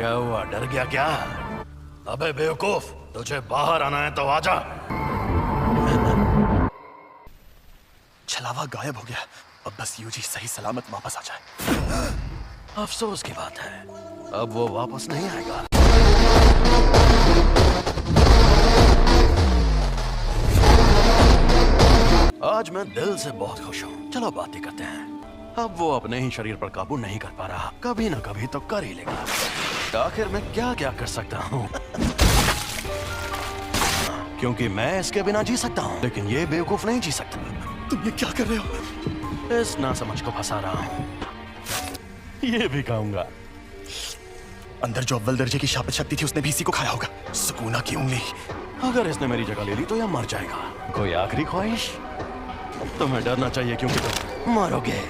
क्या हुआ, डर गया क्या? अबे बेवकूफ, तुझे बाहर आना है तो आजा। छलावा गायब हो गया। अब बस यूजी सही सलामत वापस आ जाए। अफसोस की बात है, अब वो वापस नहीं आएगा। आज मैं दिल से बहुत खुश हूँ। चलो बातें करते हैं। अब वो अपने ही शरीर पर काबू नहीं कर पा रहा, कभी ना कभी तो कर ही लेगा। आखिर मैं क्या क्या कर सकता हूँ? क्योंकि मैं इसके बिना जी सकता हूँ, लेकिन ये बेवकूफ नहीं जी सकता। तुम ये क्या कर रहे हो? इस नासमझ को फंसा रहा हूँ। ये भी खाऊंगा। अंदर जो अव्वल दर्जे की शापित शक्ति थी उसने भी इसी को खाया होगा। सुकूना की उंगली। अगर इसने मेरी जगह ले ली तो यह मर जाएगा। कोई आखिरी ख्वाहिश? तुम्हें डरना चाहिए क्योंकि तुम मरोगे।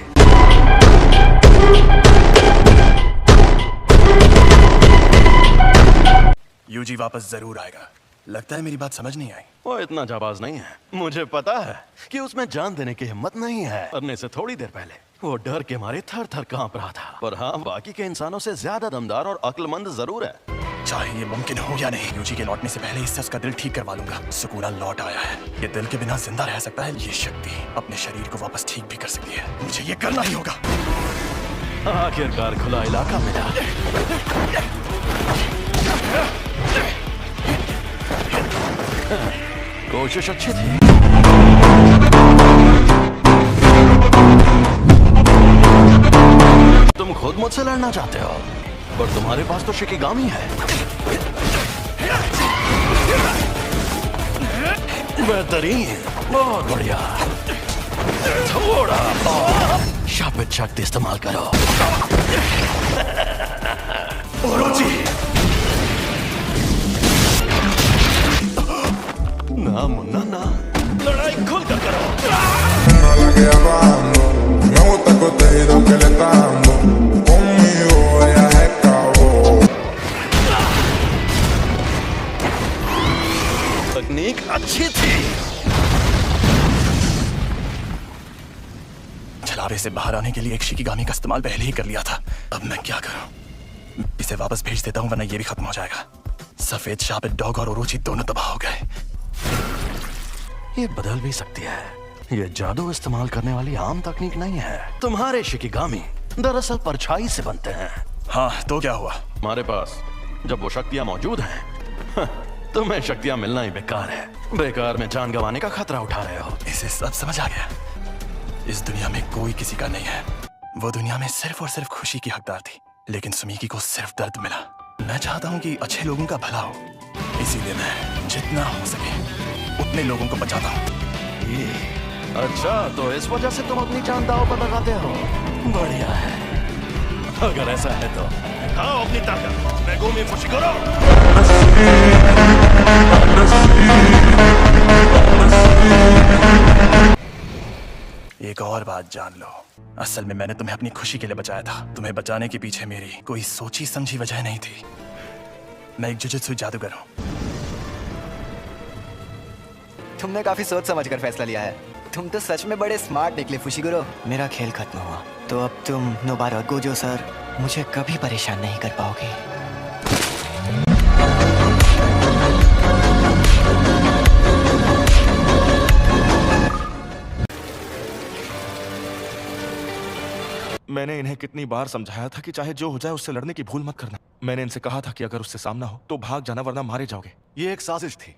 यूजी वापस जरूर आएगा। लगता है मेरी बात समझ नहीं आई। वो इतना जाबाज नहीं है। मुझे पता है कि उसमें जान देने की हिम्मत नहीं है। मरने से थोड़ी देर पहले वो डर के मारे थर थर कांप रहा था। पर हाँ, बाकी के इंसानों से ज्यादा दमदार और अक्लमंद जरूर है। चाहे ये मुमकिन हो या नहीं, यूजी के लौटने से पहले इससे उसका दिल ठीक करवा लूंगा। सुकूना लौट आया है। ये दिल के बिना जिंदा रह सकता है। ये शक्ति अपने शरीर को वापस ठीक भी कर सकती है। मुझे ये करना ही होगा। आखिरकार खुला इलाका मिला। कोशिश अच्छी थी। तुम खुद मुझसे लड़ना चाहते हो, पर तुम्हारे पास तो शिकिगामी है। बेहतरीन, बहुत बढ़िया। थोड़ा और शापित शक्ति इस्तेमाल करो। ओरोची! ना मुन्ना ना, लड़ाई खुलकर करो। तकनीक अच्छी थी। छलावे से बाहर आने के लिए एक शिकिगामी का इस्तेमाल पहले ही कर लिया था। अब मैं क्या करूं? इसे वापस भेज देता हूं वरना ये भी खत्म हो जाएगा। सफेद शापित डॉग और ओरोची दोनों तबाह हो गए। ये बदल भी सकती है। ये जादू इस्तेमाल करने वाली आम तकनीक नहीं है। तुम्हारे शिकिगामी दरअसल परछाई से बनते हैं। हाँ, तो क्या हुआ? हमारे पास जब वो शक्तियां मौजूद हैं, तुम्हें शक्तियां मिलना ही बेकार है। बेकार में जान गंवाने का खतरा उठा रहे हो। इसे सब समझ आ गया। इस दुनिया में कोई किसी का नहीं है। वो दुनिया में सिर्फ और सिर्फ खुशी की हकदार थी, लेकिन सुमीकी को सिर्फ दर्द मिला। मैं चाहता हूँ कि अच्छे लोगों का भला हो, इसीलिए मैं जितना हो सके उतने लोगों को बचाता हूँ। अच्छा, तो इस वजह से तुम अपनी जान दांव पर लगाते हो। बढ़िया है। अगर ऐसा है तो दिखाओ अपनी ताकत। Megumi Fushiguro. एक और बात जान लो, असल में मैंने तुम्हें अपनी खुशी के लिए बचाया था। तुम्हें बचाने के पीछे मेरी कोई सोची समझी वजह नहीं थी। मैं एक जुजुत्सु जादूगर हूँ। तुमने काफी सोच समझ कर फैसला लिया है। तुम तो सच में बड़े स्मार्ट निकले फुशिगुरो। मेरा खेल खत्म हुआ तो अब तुम नोबारा गोजो सर मुझे कभी परेशान नहीं कर पाओगे। मैंने इन्हें कितनी बार समझाया था कि चाहे जो हो जाए उससे लड़ने की भूल मत करना। मैंने इनसे कहा था कि अगर उससे सामना हो तो भाग जाना वरना मारे जाओगे। ये एक साजिश थी।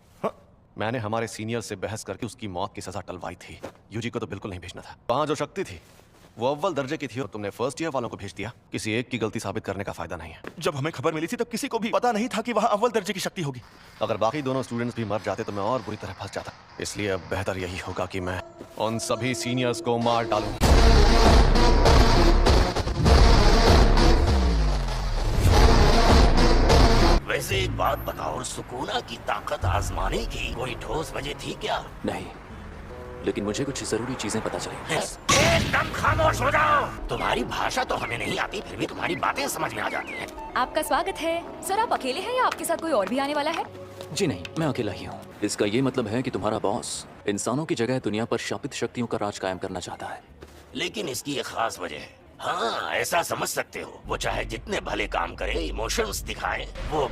मैंने हमारे सीनियर से बहस करके उसकी मौत की सजा टलवाई थी। यूजी को तो बिल्कुल नहीं भेजना था। वहां जो शक्ति थी वो अव्वल दर्जे की थी और तुमने फर्स्ट ईयर वालों को भेज दिया। किसी एक की गलती साबित करने का फायदा नहीं है। जब हमें खबर मिली थी तब किसी को भी पता नहीं था कि वहां अव्वल दर्जे की शक्ति होगी। अगर बाकी दोनों स्टूडेंट्स भी मर जाते तो मैं और बुरी तरह फंस जाता। इसलिए अब बेहतर यही होगा कि मैं उन सभी सीनियर्स को मार डालूं। वैसे एक बात बताओ, सुकूना की ताकत आजमाने की कोई ठोस वजह थी क्या? नहीं, लेकिन मुझे कुछ जरूरी चीजें पता चली। एकदम खामोश हो जाओ। तुम्हारी भाषा तो हमें नहीं आती, फिर भी तुम्हारी बातें समझ में आ जाती हैं। आपका स्वागत है। सर, आप अकेले हैं या आपके साथ कोई और भी आने वाला है? जी नहीं, मैं अकेला ही हूँ। इसका ये मतलब है कि तुम्हारा बॉस इंसानों की जगह दुनिया पर शापित शक्तियों का राज कायम करना चाहता है। लेकिन इसकी एक खास वजह है। हाँ, ऐसा समझ सकते हो। वो चाहे जितने भले काम करे, इमोशंस दिखाए, वो